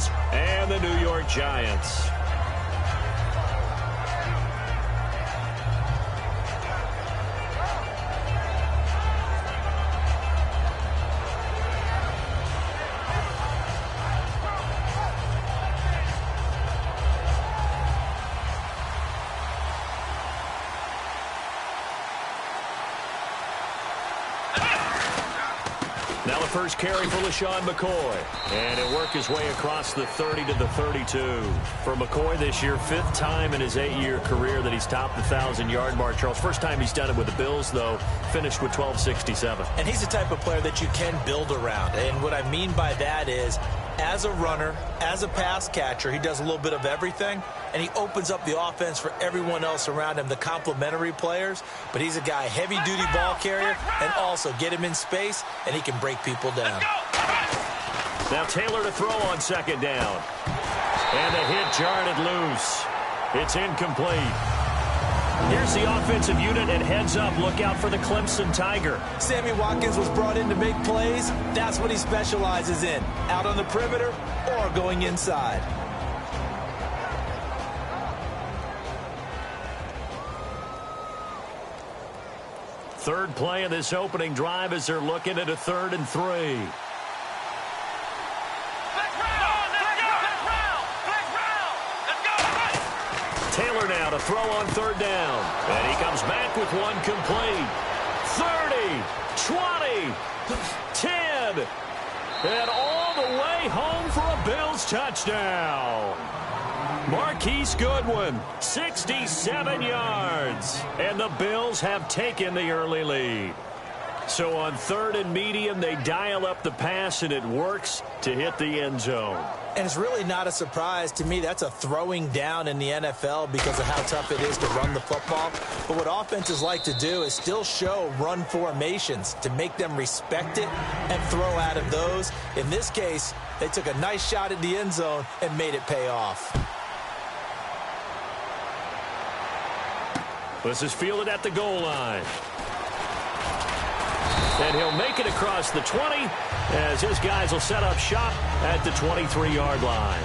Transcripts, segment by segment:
Bills and the New York Giants. Now the first carry for LaShawn McCoy. And he'll work his way across the 30 to the 32. For McCoy this year, 5th time in his 8-year career that he's topped the 1,000-yard mark. Charles, first time he's done it with the Bills, though, finished with 1267. And he's the type of player that you can build around. And what I mean by that is, as a runner, as a pass catcher, he does a little bit of everything, and he opens up the offense for everyone else around him, the complementary players. But he's a guy, heavy-duty ball carrier, and also get him in space, and he can break people down. Now Taylor to throw on 2nd down. And the hit jarred it loose. It's incomplete. Here's the offensive unit, and heads up, look out for the Clemson Tiger. Sammy Watkins was brought in to make plays. That's what he specializes in, out on the perimeter or going inside. Third play of this opening drive as they're looking at a 3rd and 3. Taylor now to throw on 3rd down. And he comes back with one complete. 30, 20, 10. And all the way home for a Bills touchdown. Marquise Goodwin, 67 yards. And the Bills have taken the early lead. So on 3rd and medium, they dial up the pass, and it works to hit the end zone. And it's really not a surprise to me. That's a throwing down in the NFL because of how tough it is to run the football. But what offenses like to do is still show run formations to make them respect it and throw out of those. In this case, they took a nice shot at the end zone and made it pay off. This is fielded at the goal line. And he'll make it across the 20 as his guys will set up shop at the 23-yard line.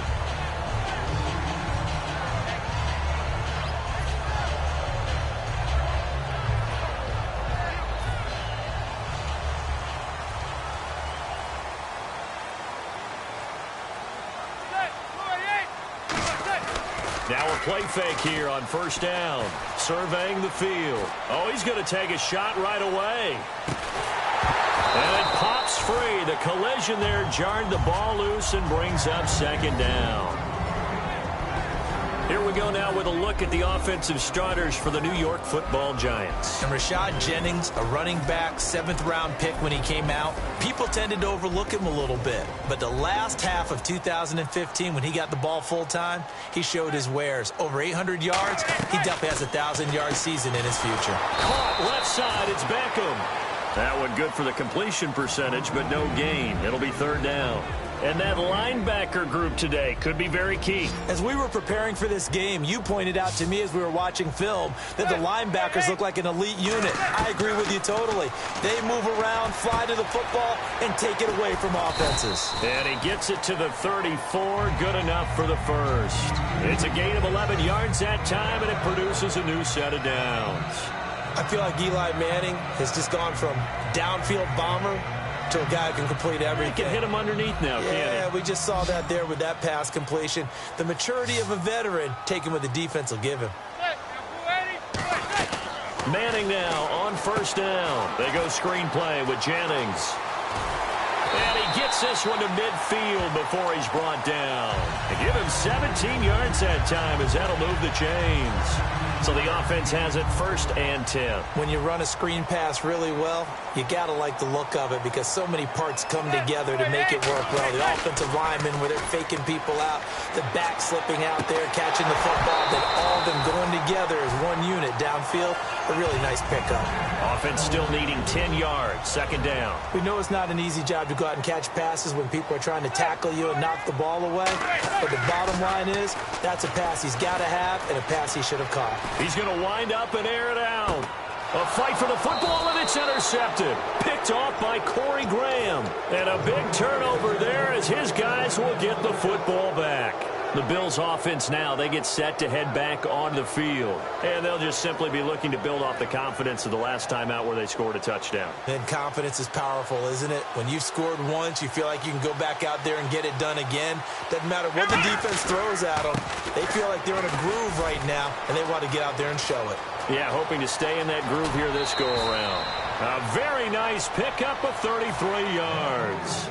Now a play fake here on 1st down. Surveying the field. Oh, he's going to take a shot right away. And it pops free. The collision there jarred the ball loose and brings up 2nd down. Here we go now with a look at the offensive starters for the New York Football Giants. And Rashad Jennings, a running back, 7th-round pick when he came out. People tended to overlook him a little bit. But the last half of 2015, when he got the ball full-time, he showed his wares. Over 800 yards, he definitely has a 1,000-yard season in his future. Caught left side, it's Beckham. That one good for the completion percentage, but no gain. It'll be 3rd down. And that linebacker group today could be very key. As we were preparing for this game, you pointed out to me as we were watching film that the linebackers look like an elite unit. I agree with you totally. They move around, fly to the football, and take it away from offenses. And he gets it to the 34. Good enough for the first. It's a gain of 11 yards that time, and it produces a new set of downs. I feel like Eli Manning has just gone from downfield bomber to a guy who can complete everything. He can hit him underneath now, can't he? Yeah, we just saw that there with that pass completion. The maturity of a veteran taken what the defense will give him. Manning now on 1st down. They go screenplay with Jennings. And he gets this one to midfield before he's brought down. They give him 17 yards that time as that'll move the chains. So the offense has it 1st and 10. When you run a screen pass really well, you got to like the look of it because so many parts come together to make it work well. The offensive linemen where they're faking people out, the back slipping out there, catching the football, then all of them going together as one unit downfield. A really nice pickup. Offense still needing 10 yards, 2nd down. We know it's not an easy job to go out and catch passes when people are trying to tackle you and knock the ball away. But the bottom line is that's a pass he's got to have and a pass he should have caught. He's going to wind up and air it out. A fight for the football, and it's intercepted. Picked off by Corey Graham. And a big turnover there as his guys will get the football back. The Bills offense now, they get set to head back on the field. And they'll just simply be looking to build off the confidence of the last time out where they scored a touchdown. And confidence is powerful, isn't it? When you've scored once, you feel like you can go back out there and get it done again. Doesn't matter what the defense throws at them. They feel like they're in a groove right now, and they want to get out there and show it. Yeah, hoping to stay in that groove here this go-around. A very nice pickup of 33 yards.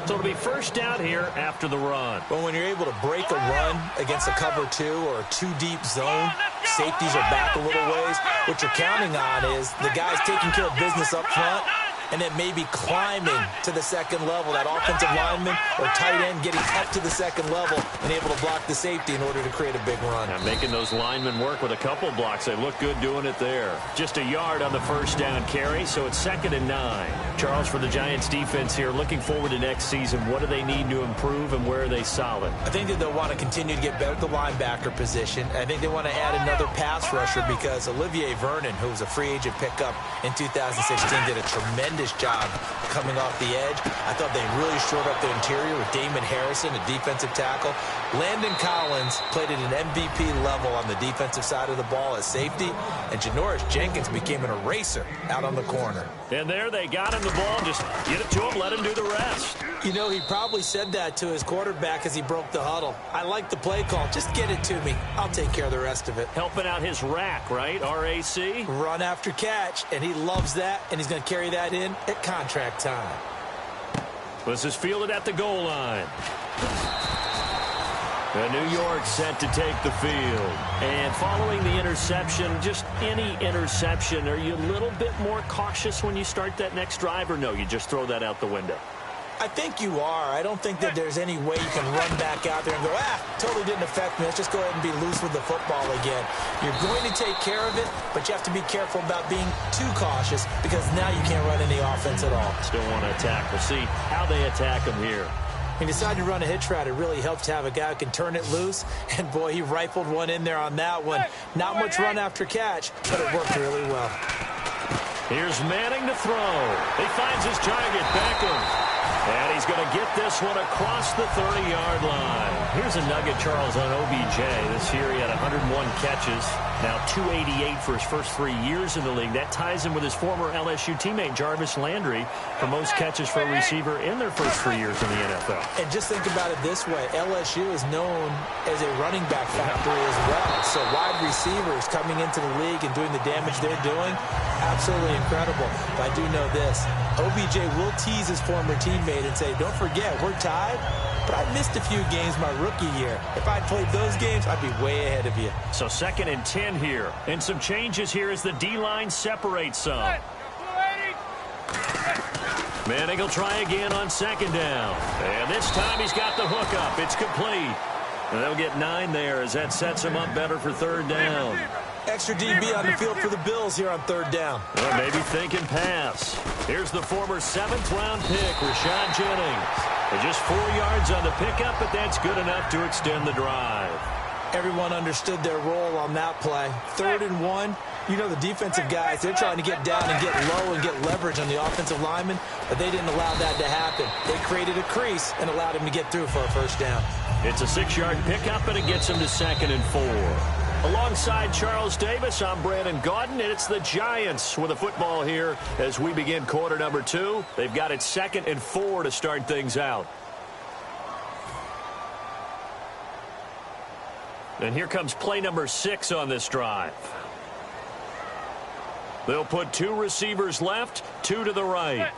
So it'll be first down here after the run. But when you're able to break a run against a cover 2 or a 2-deep zone, safeties are back a little ways. What you're counting on is the guys taking care of business up front and then maybe climbing to the second level. That offensive lineman or tight end getting up to the second level and able to block the safety in order to create a big run. Now making those linemen work with a couple blocks. They look good doing it there. Just a yard on the first down carry, so it's 2nd and 9. Charles, for the Giants defense here, looking forward to next season, what do they need to improve and where are they solid? I think that they'll want to continue to get better at the linebacker position. I think they want to add another pass rusher because Olivier Vernon, who was a free agent pickup in 2016, did a tremendous job coming off the edge. I thought they really shored up the interior with Damon Harrison, a defensive tackle. Landon Collins played at an MVP level on the defensive side of the ball as safety, and Janoris Jenkins became an eraser out on the corner. And there they got him the ball. Just get it to him, let him do the rest. You know, he probably said that to his quarterback as he broke the huddle. I like the play call. Just get it to me. I'll take care of the rest of it. Helping out his rack, right? R-A-C? Run after catch, and he loves that, and he's going to carry that in at contract time. This is fielded at the goal line. And New York set to take the field. And following the interception, just any interception, are you a little bit more cautious when you start that next drive, or no, you just throw that out the window? I think you are. I don't think that there's any way you can run back out there and go, totally didn't affect me. Let's just go ahead and be loose with the football again. You're going to take care of it, but you have to be careful about being too cautious because now you can't run any offense at all. Still want to attack. We'll see how they attack them here. He decided to run a hitch route. It really helps to have a guy who can turn it loose. And, boy, he rifled one in there on that one. Not much run after catch, but it worked really well. Here's Manning to throw. He finds his target, Beckham. And he's going to get this one across the 30-yard line. Here's a nugget, Charles, on OBJ. This year he had 101 catches, now 288 for his first 3 years in the league. That ties him with his former LSU teammate, Jarvis Landry, for most catches for a receiver in their first 3 years in the NFL. And just think about it this way. LSU is known as a running back factory as well. So wide receivers coming into the league and doing the damage they're doing, absolutely incredible. But I do know this. OBJ will tease his former teammate and say, don't forget, we're tied, but I missed a few games my rookie year. If I'd played those games, I'd be way ahead of you. So 2nd and 10 here. And some changes here as the D-line separates some. Manning will try again on 2nd down. And this time he's got the hook up. It's complete. And they'll get 9 there as that sets him up better for 3rd down. Extra DB on the field for the Bills here on 3rd down. Well, maybe thinking pass. Here's the former 7th-round pick, Rashad Jennings. And just 4 yards on the pickup, but that's good enough to extend the drive. Everyone understood their role on that play. 3rd and 1. You know the defensive guys, they're trying to get down and get low and get leverage on the offensive lineman, but they didn't allow that to happen. They created a crease and allowed him to get through for a 1st down. It's a 6-yard pickup, and it gets him to 2nd and 4. Alongside Charles Davis, I'm Brandon Gaudin, and it's the Giants with the football here as we begin quarter number 2. They've got it 2nd and 4 to start things out. And here comes play number 6 on this drive. They'll put 2 receivers left, 2 to the right.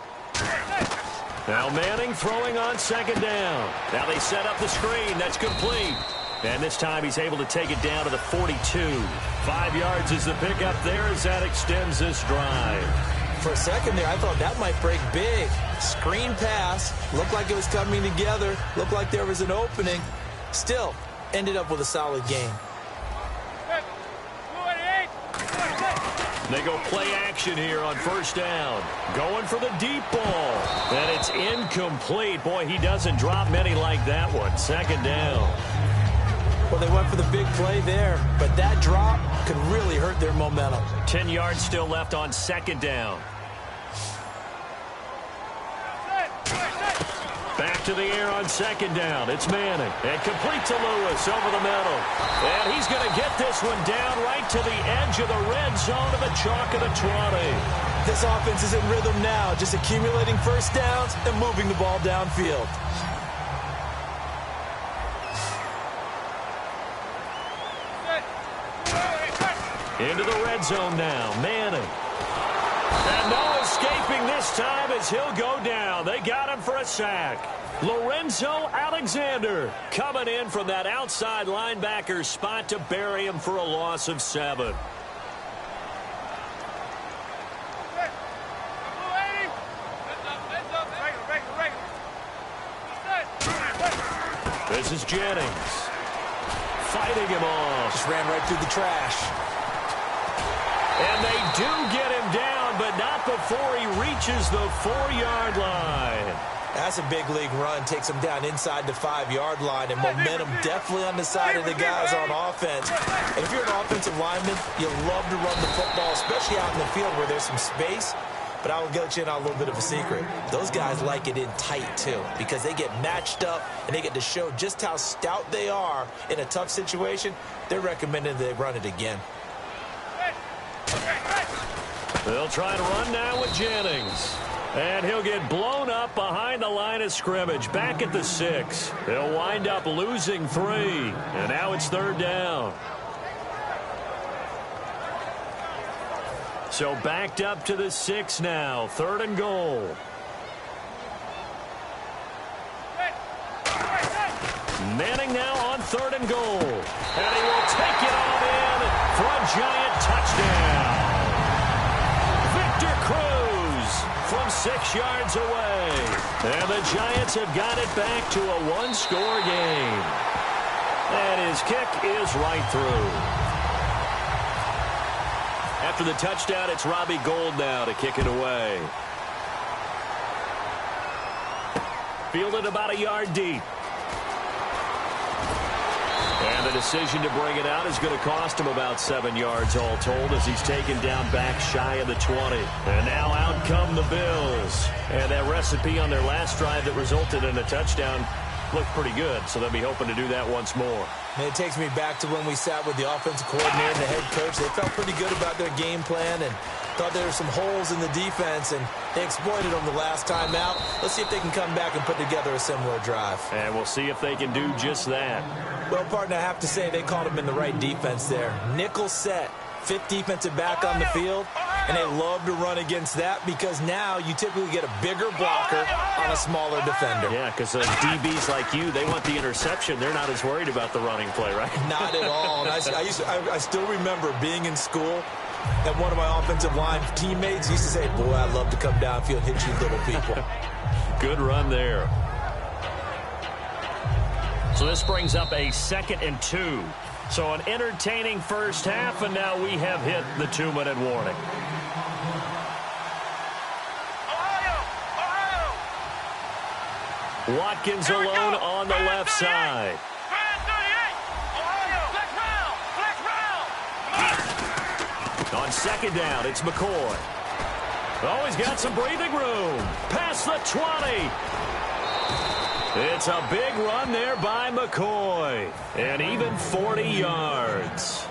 Now Manning throwing on 2nd down. Now they set up the screen. That's complete. And this time he's able to take it down to the 42. 5 yards is the pickup there as that extends this drive. For a second there, I thought that might break big. Screen pass. Looked like it was coming together. Looked like there was an opening. Still, ended up with a solid game. They go play action here on 1st down. Going for the deep ball. And it's incomplete. Boy, he doesn't drop many like that one. 2nd down. Well, they went for the big play there, but that drop could really hurt their momentum. 10 yards still left on second down. Back to the air on second down. It's Manning. And complete to Lewis over the middle. And he's going to get this one down right to the edge of the red zone of the chalk of the 20. This offense is in rhythm now, just accumulating first downs and moving the ball downfield. Into the red zone now. Manning. And no escaping this time as he'll go down. They got him for a sack. Lorenzo Alexander coming in from that outside linebacker spot to bury him for a loss of 7. This is Jennings. Fighting him off. Just ran right through the trash. And they do get him down, but not before he reaches the 4-yard line. That's a big league run. Takes him down inside the 5-yard line, and momentum definitely on the side of the guys on offense. And if you're an offensive lineman, you love to run the football, especially out in the field where there's some space. But I will get you in on a little bit of a secret. Those guys like it in tight, too, because they get matched up and they get to show just how stout they are in a tough situation. They're recommending they run it again. They'll try to run now with Jennings. And he'll get blown up behind the line of scrimmage, back at the 6. He'll wind up losing 3. And now it's 3rd down. So backed up to the 6 now. 3rd and goal. Manning now on 3rd and goal. And he will take it on in for a giant touchdown. Victor Cruz from 6 yards away. And the Giants have got it back to a 1-score game. And his kick is right through. After the touchdown, it's Robbie Gould now to kick it away. Fielded about a yard deep. And the decision to bring it out is going to cost him about 7 yards all told as he's taken down back shy of the 20. And now out come the Bills. And that recipe on their last drive that resulted in a touchdown looked pretty good, so they'll be hoping to do that once more. And it takes me back to when we sat with the offensive coordinator and the head coach. They felt pretty good about their game plan and thought there were some holes in the defense, and they exploited them the last time out. Let's see if they can come back and put together a similar drive. And we'll see if they can do just that. Well, partner, I have to say they called him in the right defense there. Nickel set, 5th defensive back on the field, and they love to run against that because now you typically get a bigger blocker on a smaller defender. Yeah, because those DBs like you, they want the interception. They're not as worried about the running play, right? Not at all. And I still remember being in school, and one of my offensive line teammates used to say, boy, I'd love to come downfield and hit you little people. Good run there. So this brings up a 2nd and 2. So an entertaining first half, and now we have hit the 2-minute warning. Watkins alone on the left side. On 2nd down, it's McCoy. Oh, he's got some breathing room. Past the 20. It's a big run there by McCoy. And even 40 yards.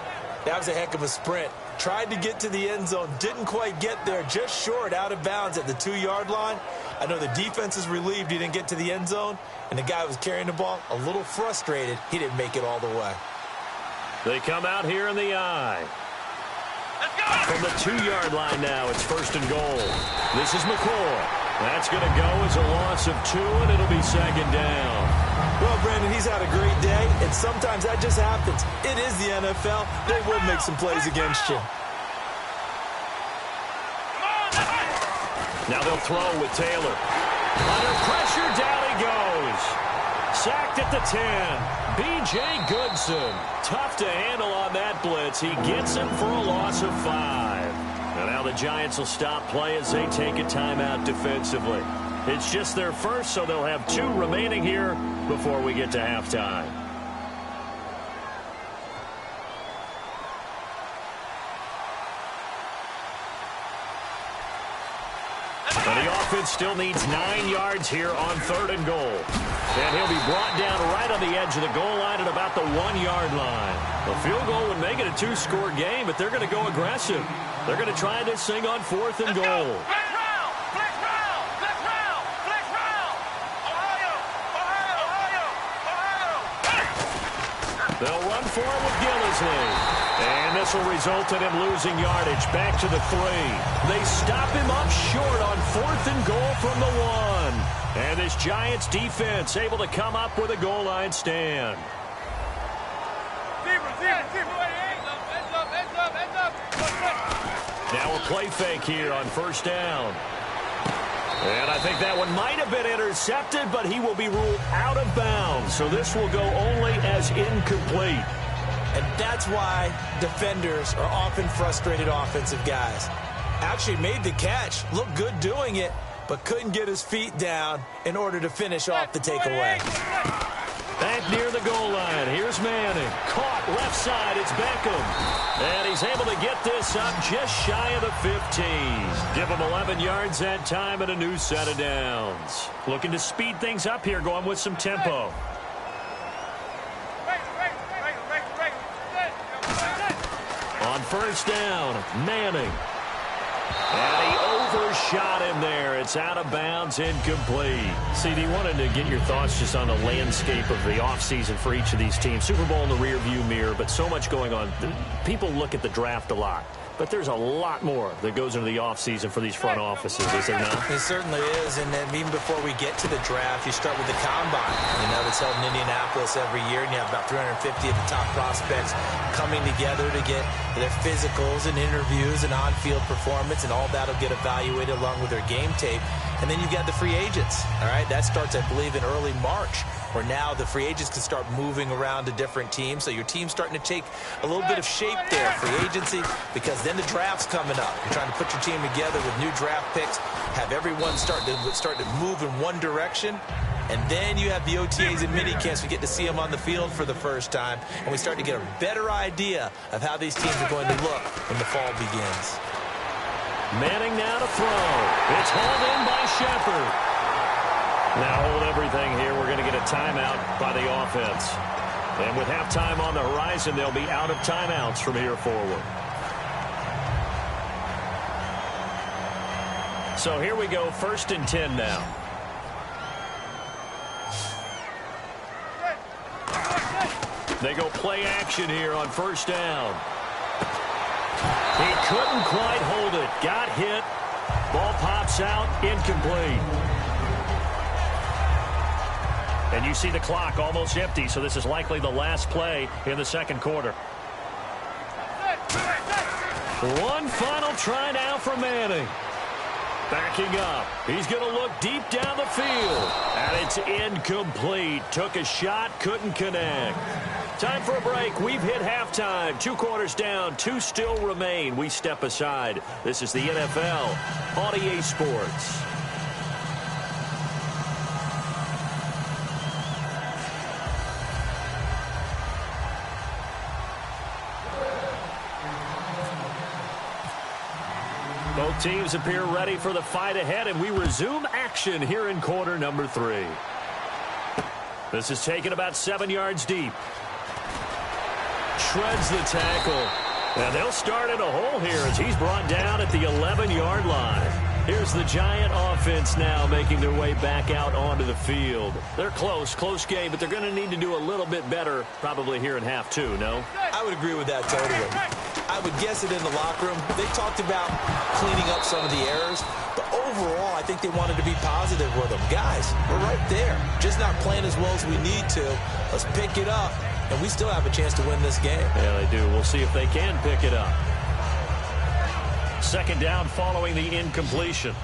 That was a heck of a sprint. Tried to get to the end zone. Didn't quite get there. Just short, out of bounds at the 2-yard line. I know the defense is relieved he didn't get to the end zone. And the guy who was carrying the ball, a little frustrated. He didn't make it all the way. They come out here in the eye. From the 2-yard line now, it's 1st and goal. This is McCoy. That's going to go as a loss of 2, and it'll be 2nd down. Well, Brandon, he's had a great day, and sometimes that just happens. It is the NFL. They will make some plays against you. Now they'll throw with Taylor. Under pressure, down he goes. Sacked at the 10. B.J. Goodson. Tough to handle on that blitz. He gets him for a loss of 5. And now the Giants will stop play as they take a timeout defensively. It's just their first, so they'll have 2 remaining here before we get to halftime. And the offense still needs 9 yards here on 3rd and goal. And he'll be brought down right on the edge of the goal line at about the 1-yard line. A field goal would make it a 2-score game, but they're going to go aggressive. They're going to try this thing on 4th and goal. They'll run for it with Gillisley. And this will result in him losing yardage back to the 3. They stop him up short on 4th and goal from the 1. And this Giants defense able to come up with a goal line stand. Now a play fake here on 1st down. And I think that one might have been intercepted, but he will be ruled out of bounds. So this will go only as incomplete. And that's why defenders are often frustrated offensive guys. Actually made the catch, looked good doing it, but couldn't get his feet down in order to finish off the takeaway. Back near the goal line. Here's Manning. Caught left side. It's Beckham. And he's able to get this up just shy of the 15. Give him 11 yards that time and a new set of downs. Looking to speed things up here, going with some tempo. On 1st down, Manning. And he overshot him there. It's out of bounds, incomplete. CD, wanted to get your thoughts just on the landscape of the offseason for each of these teams. Super Bowl in the rearview mirror, but so much going on. People look at the draft a lot, but there's a lot more that goes into the offseason for these front offices, is there not? It certainly is, and then even before we get to the draft, you start with the combine. You know, that's held in Indianapolis every year, and you have about 350 of the top prospects coming together to get their physicals and interviews and on-field performance, and all that will get evaluated along with their game tape. And then you've got the free agents, all right? That starts, I believe, in early March, where now the free agents can start moving around to different teams. So your team's starting to take a little bit of shape there, free agency, because then the draft's coming up. You're trying to put your team together with new draft picks, have everyone start to move in one direction. And then you have the OTAs and minicamps. We get to see them on the field for the first time. And we start to get a better idea of how these teams are going to look when the fall begins. Manning now to throw. It's hauled in by Shepard. Now hold everything here. We're going to get a timeout by the offense. And with halftime on the horizon, they'll be out of timeouts from here forward. So here we go, 1st and 10 now. They go play action here on 1st down. He couldn't quite hold it. Got hit. Ball pops out. Incomplete. And you see the clock almost empty, so this is likely the last play in the 2nd quarter. One final try now for Manning. Backing up. He's going to look deep down the field. And it's incomplete. Took a shot, couldn't connect. Time for a break. We've hit halftime. 2 quarters down, 2 still remain. We step aside. This is the NFL on EA Sports. Both teams appear ready for the fight ahead, and we resume action here in quarter number 3. This is taken about 7 yards deep. Shreds the tackle. And they'll start in a hole here as he's brought down at the 11-yard line. Here's the Giant offense now making their way back out onto the field. They're close game, but they're going to need to do a little bit better probably here in half 2, no? I would agree with that totally. I would guess it in the locker room. They talked about cleaning up some of the errors, but overall, I think they wanted to be positive with them. Guys, we're right there. Just not playing as well as we need to. Let's pick it up, and we still have a chance to win this game. Yeah, they do. We'll see if they can pick it up. 2nd down following the incompletion.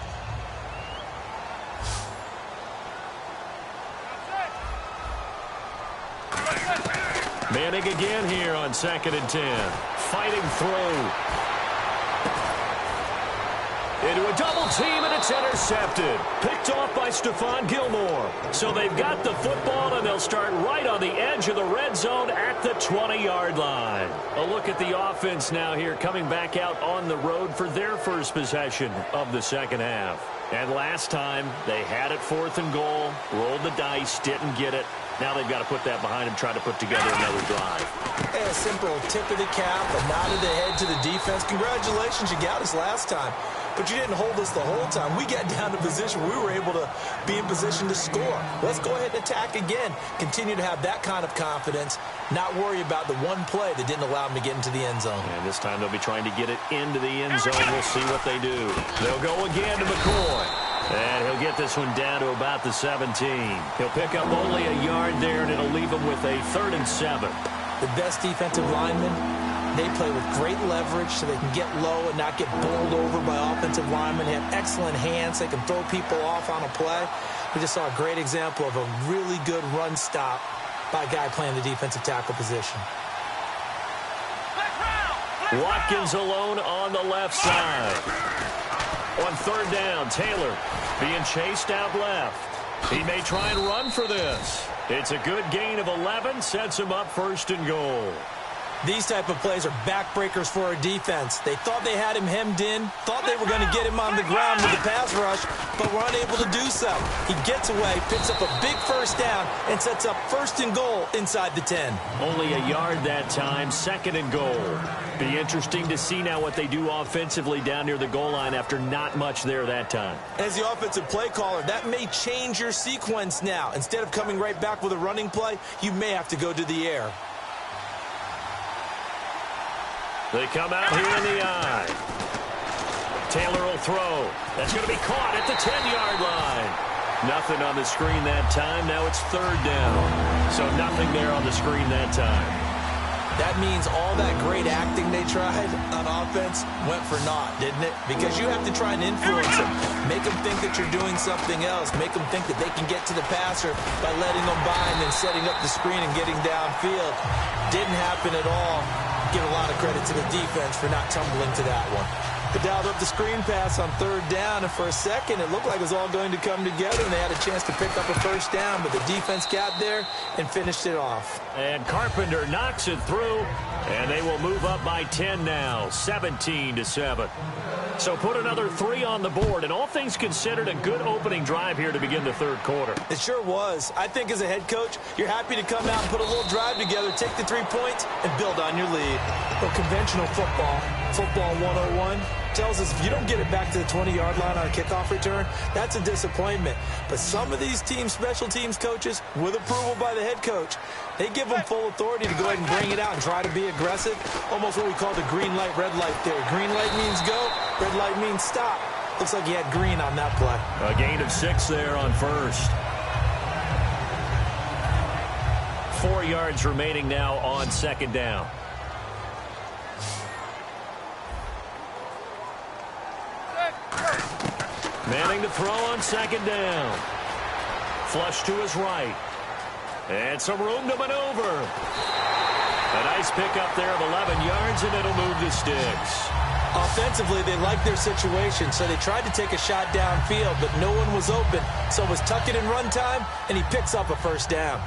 Manning again here on 2nd and 10. Fighting through. Into a double team, and it's intercepted. Picked off by Stephon Gilmore. So they've got the football, and they'll start right on the edge of the red zone at the 20-yard line. A look at the offense now here, coming back out on the road for their first possession of the second half. And last time, they had it 4th and goal, rolled the dice, didn't get it. Now they've got to put that behind them, try to put together another drive. Hey, a simple tip of the cap, a nod of the head to the defense. Congratulations, you got us last time. But you didn't hold us the whole time. We got down to position. We were able to be in position to score. Let's go ahead and attack again. Continue to have that kind of confidence. Not worry about the one play that didn't allow them to get into the end zone. And this time they'll be trying to get it into the end zone. We'll see what they do. They'll go again to McCoy. And he'll get this one down to about the 17. He'll pick up only a yard there, and it'll leave him with a 3rd and 7. The best defensive linemen, they play with great leverage so they can get low and not get bowled over by offensive linemen. They have excellent hands. They can throw people off on a play. We just saw a great example of a really good run stop by a guy playing the defensive tackle position. Watkins alone on the left side. On 3rd down, Taylor being chased out left. He may try and run for this. It's a good gain of 11, sets him up 1st and goal. These type of plays are backbreakers for our defense. They thought they had him hemmed in, thought they were going to get him on the ground with the pass rush, but were unable to do so. He gets away, picks up a big 1st down, and sets up 1st and goal inside the 10. Only a yard that time, 2nd and goal. Be interesting to see now what they do offensively down near the goal line after not much there that time. As the offensive play caller, that may change your sequence now. Instead of coming right back with a running play, you may have to go to the air. They come out here in the eye. Taylor will throw. That's going to be caught at the 10-yard line. Nothing on the screen that time. Now it's 3rd down. So nothing there on the screen that time. That means all that great acting they tried on offense went for naught, didn't it? Because you have to try and influence them. Make them think that you're doing something else. Make them think that they can get to the passer by letting them by and then setting up the screen and getting downfield. Didn't happen at all. Give a lot of credit to the defense for not tumbling to that one. They dialed up the screen pass on 3rd down, and for a second it looked like it was all going to come together, and they had a chance to pick up a 1st down, but the defense got there and finished it off. And Carpenter knocks it through, and they will move up by 10 now, 17-7. So put another 3 on the board, and all things considered, a good opening drive here to begin the 3rd quarter. It sure was. I think as a head coach, you're happy to come out and put a little drive together, take the 3 points, and build on your lead. But conventional football 101, tells us if you don't get it back to the 20-yard line on a kickoff return, that's a disappointment. But some of these teams, special teams coaches, with approval by the head coach, they give them full authority to go ahead and bring it out and try to be aggressive. Almost what we call the green light, red light theory. Green light means go, red light means stop. Looks like he had green on that play. A gain of 6 there on 1st. 4 yards remaining now on 2nd down. Manning to throw on 2nd down. Flush to his right. And some room to maneuver. A nice pickup there of 11 yards, and it'll move the sticks. Offensively, they liked their situation, so they tried to take a shot downfield, but no one was open. So it was tuck it in run time, and he picks up a 1st down.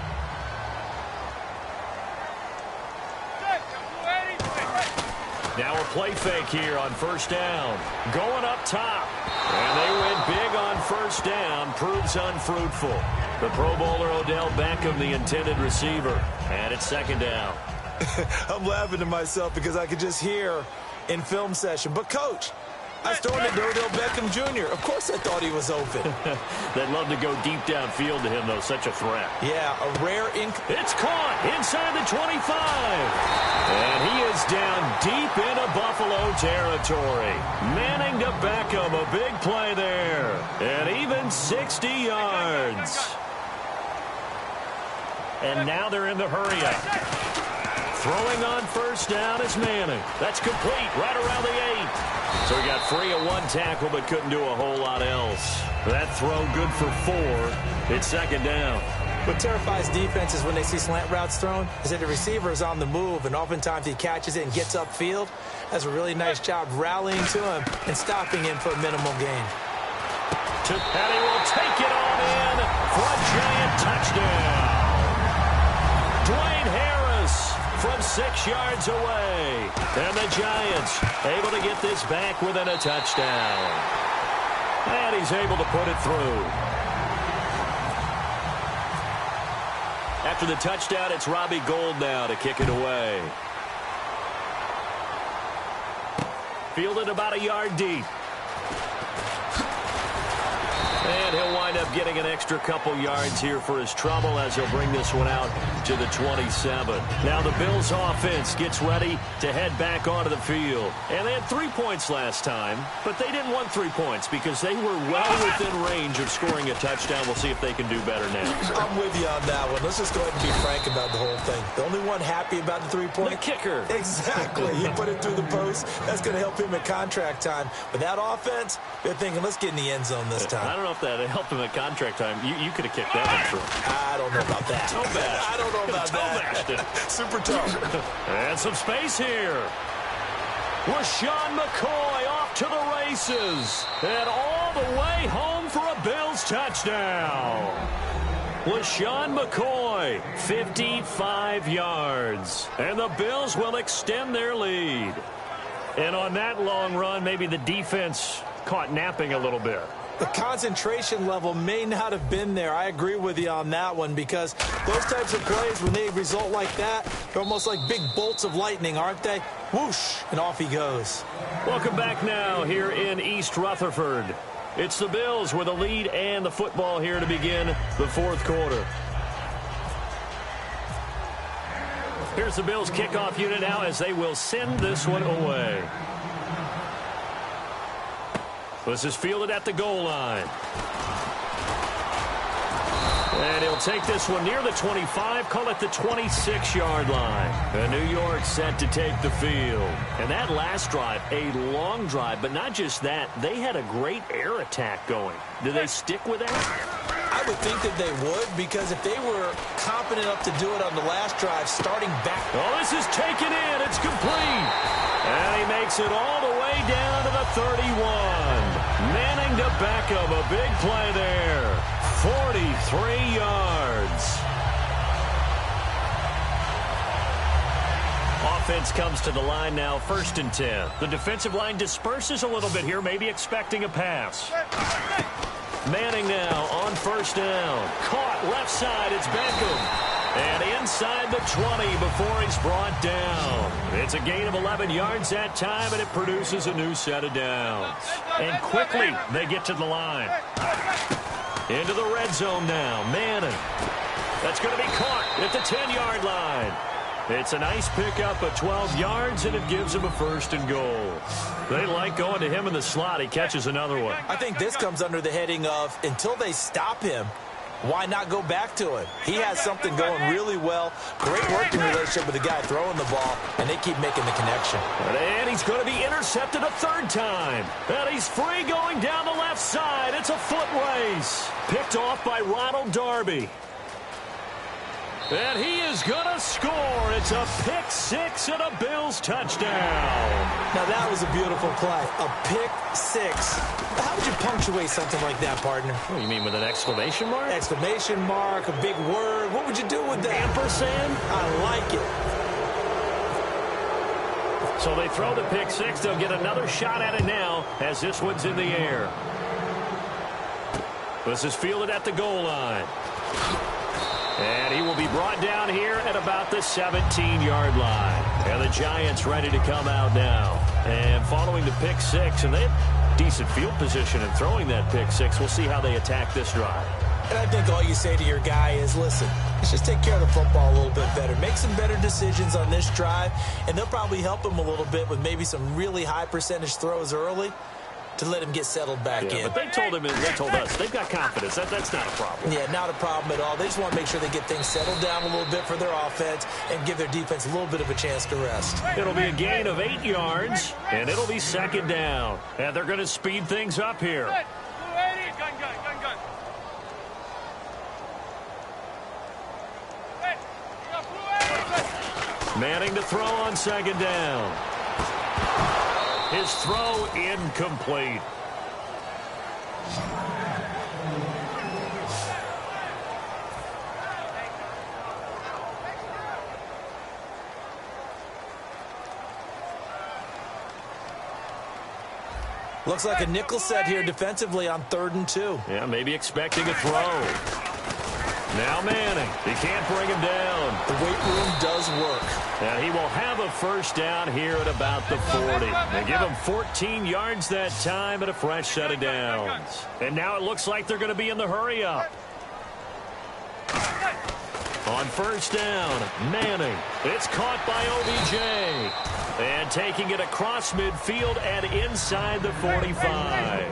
Now a play fake here on 1st down. Going up top. And they win big on 1st down. Proves unfruitful. The Pro Bowler Odell Beckham, the intended receiver. And it's 2nd down. I'm laughing to myself because I could just hear in film session. But, Coach, I stormed at Odell Beckham Jr. Of course I thought he was open. They'd love to go deep downfield to him, though. Such a threat. Yeah, a rare It's caught inside the 25. And he is down deep into Buffalo territory. Manning to Beckham, a big play there. And even 60 yards. And now they're in the hurry-up. Throwing on 1st down is Manning. That's complete right around the 8. So he got free of 1 tackle but couldn't do a whole lot else. That throw good for 4. It's 2nd down. What terrifies defenses when they see slant routes thrown is that the receiver is on the move, and oftentimes he catches it and gets upfield. Does a really nice job rallying to him and stopping him for a minimal gain. And he will take it on in for a giant touchdown. Dwayne Harris from 6 yards away. And the Giants able to get this back within a touchdown. And he's able to put it through. After the touchdown, it's Robbie Gould now to kick it away. Fielded about a yard deep. And he'll wind up getting an extra couple yards here for his trouble as he'll bring this one out to the 27. Now the Bills offense gets ready to head back onto the field. And they had 3 points last time, but they didn't want 3 points because they were well within range of scoring a touchdown. We'll see if they can do better now. I'm with you on that one. Let's just go ahead and be frank about the whole thing. The only one happy about the 3-point? The kicker. Exactly. He put it through the post. That's going to help him at contract time. But that offense, they're thinking, let's get in the end zone this time. I don't know if that helped him at contract time. You could have kicked that one through. I don't know about that. Toe bash. I don't know about that. Super tough. And some space here. LaShawn McCoy off to the races. And all the way home for a Bills touchdown. LaShawn McCoy, 55 yards. And the Bills will extend their lead. And on that long run, maybe the defense caught napping a little bit. The concentration level may not have been there. I agree with you on that one because those types of plays, when they result like that, they're almost like big bolts of lightning, aren't they? Whoosh, and off he goes. Welcome back now here in East Rutherford. It's the Bills with a lead and the football here to begin the fourth quarter. Here's the Bills kickoff unit now as they will send this one away. This is fielded at the goal line. And he'll take this one near the 25, call it the 26-yard line. And New York set to take the field. And that last drive, a long drive, but not just that, they had a great air attack going. Do they stick with that? I would think that they would, because if they were confident enough to do it on the last drive, starting back. Oh, this is taken in. It's complete. And he makes it all the way down to the 31. Manning to Beckham, a big play there. 43 yards. Offense comes to the line now, 1st and 10. The defensive line disperses a little bit here, maybe expecting a pass. Manning now on 1st down. Caught left side, it's Beckham. And inside the 20 before he's brought down. It's a gain of 11 yards that time, and it produces a new set of downs. And quickly, they get to the line. Into the red zone now. Manning. That's going to be caught at the 10-yard line. It's a nice pickup of 12 yards, and it gives him a 1st and goal. They like going to him in the slot. He catches another one. I think this comes under the heading of, until they stop him, why not go back to him? He has something going really well. Great working relationship with the guy throwing the ball, and they keep making the connection. And he's going to be intercepted a 3rd time. And he's free going down the left side. It's a foot race. Picked off by Ronald Darby. And he is going to score. It's a pick 6 and a Bills touchdown. Now, that was a beautiful play. A pick 6. How would you punctuate something like that, partner? What, you mean with an exclamation mark? Exclamation mark, a big word. What would you do with that? Ampersand? I like it. So they throw the pick 6. They'll get another shot at it now as this one's in the air. This is fielded at the goal line. And he will be brought down here at about the 17-yard line. And the Giants ready to come out now. And following the pick 6, and they have decent field position in throwing that pick 6. We'll see how they attack this drive. And I think all you say to your guy is, listen, let's just take care of the football a little bit better. Make some better decisions on this drive, and they'll probably help him a little bit with maybe some really high percentage throws early to let him get settled back in. But they told him, they told us, they've got confidence. That's not a problem. Yeah, not a problem at all. They just want to make sure they get things settled down a little bit for their offense and give their defense a little bit of a chance to rest. It'll be a gain of 8 yards, and it'll be 2nd down. And they're going to speed things up here. Manning to throw on second down. His throw incomplete. Looks like a nickel set here defensively on 3rd and 2. Yeah, maybe expecting a throw. Now Manning. He can't bring him down. The weight room does work. And he will have a first down here at about the 40. They give him 14 yards that time and a fresh set of downs. And now it looks like they're going to be in the hurry up. On first down, Manning. It's caught by OBJ. And taking it across midfield and inside the 45.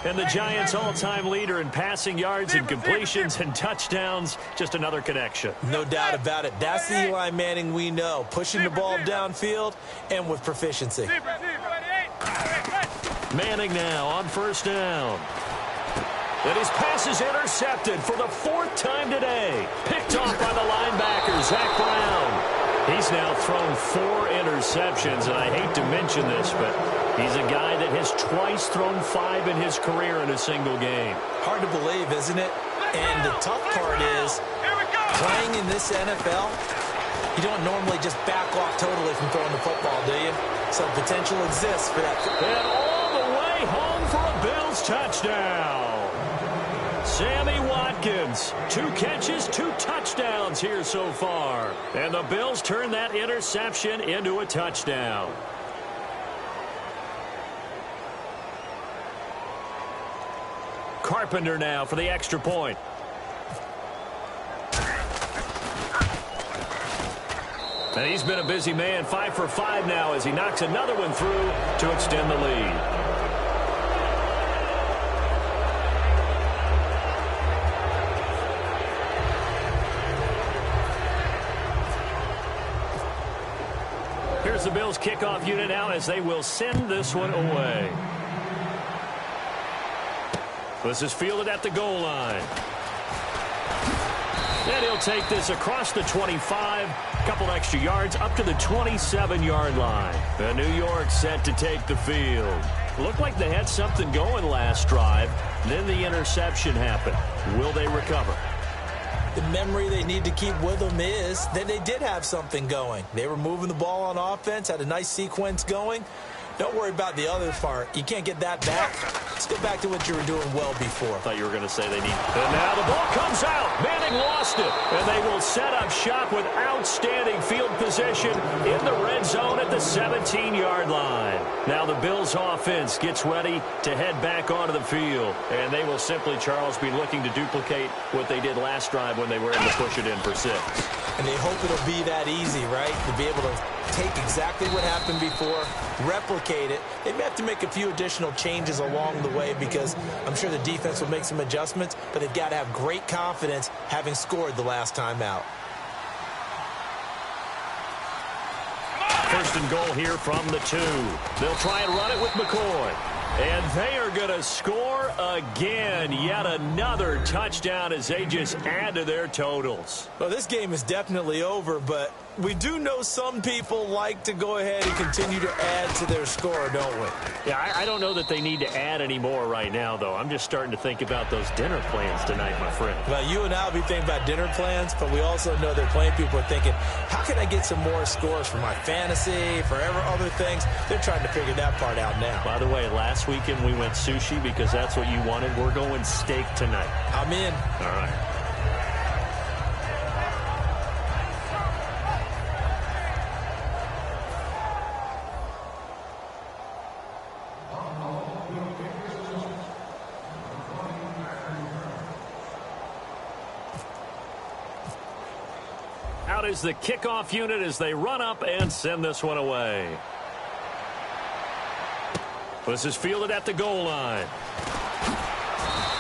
And the Giants' all-time leader in passing yards and completions and touchdowns. Just another connection. No doubt about it. That's the Eli Manning we know. Pushing the ball downfield and with proficiency. Manning now on first down. And his pass is intercepted for the 4th time today. Picked off by the linebacker, Zach Brown. He's now thrown 4 interceptions, and I hate to mention this, but he's a guy that has twice thrown 5 in his career in a single game. Hard to believe, isn't it? And the tough part is, playing in this NFL, you don't normally just back off totally from throwing the football, do you? So potential exists for that. And all the way home for a Bills touchdown. Sammy Watkins, 2 catches, 2 touchdowns here so far. And the Bills turn that interception into a touchdown. Carpenter now for the extra point. And he's been a busy man, 5 for 5 now as he knocks another one through to extend the lead. Here's the Bills kickoff unit now as they will send this one away. This is fielded at the goal line. And he'll take this across the 25, couple extra yards up to the 27-yard line. And New York set to take the field. Looked like they had something going last drive. Then the interception happened. Will they recover? The memory they need to keep with them is that they did have something going. They were moving the ball on offense, had a nice sequence going. Don't worry about the other part. You can't get that back. Let's get back to what you were doing well before. I thought you were going to say they need. And now the ball comes out. Manning lost it. And they will set up shop with outstanding field position in the red zone at the 17-yard line. Now the Bills offense gets ready to head back onto the field. And they will simply, Charles, be looking to duplicate what they did last drive when they were able to push it in for 6. And they hope it'll be that easy, right? To be able to take exactly what happened before, replicate it. They may have to make a few additional changes along the way because I'm sure the defense will make some adjustments, but they've got to have great confidence having scored the last time out. First and goal here from the 2. They'll try and run it with McCoy. And they are going to score again. Yet another touchdown as they just add to their totals. Well, this game is definitely over, but we do know some people like to go ahead and continue to add to their score, don't we? Yeah, I don't know that they need to add any more right now, though. I'm just starting to think about those dinner plans tonight, my friend. Well, you and I will be thinking about dinner plans, but we also know that plenty of people are thinking, how can I get some more scores for my fantasy, for other things? They're trying to figure that part out now. By the way, last weekend we went sushi because that's what you wanted. We're going steak tonight. I'm in. All right. Out is the kickoff unit as they run up and send this one away. This is fielded at the goal line.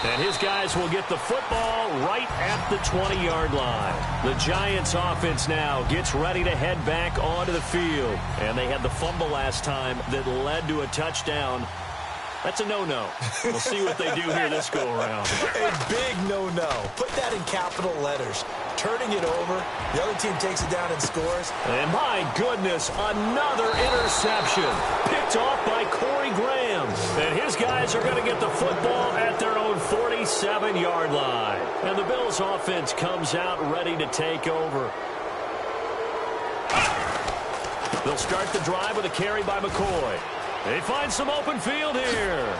And his guys will get the football right at the 20-yard line. The Giants offense now gets ready to head back onto the field. And they had the fumble last time that led to a touchdown. That's a no-no. We'll see what they do here this go-around. A big no-no. Put that in capital letters. turning it over. The other team takes it down and scores. And my goodness, another interception. Picked off by Corey Graham. And his guys are going to get the football at their own 47-yard line. And the Bills offense comes out ready to take over. They'll start the drive with a carry by McCoy. They find some open field here.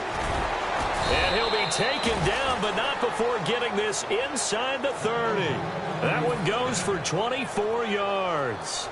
And he'll be taken down, but not before getting this inside the 30. That one goes for 24 yards.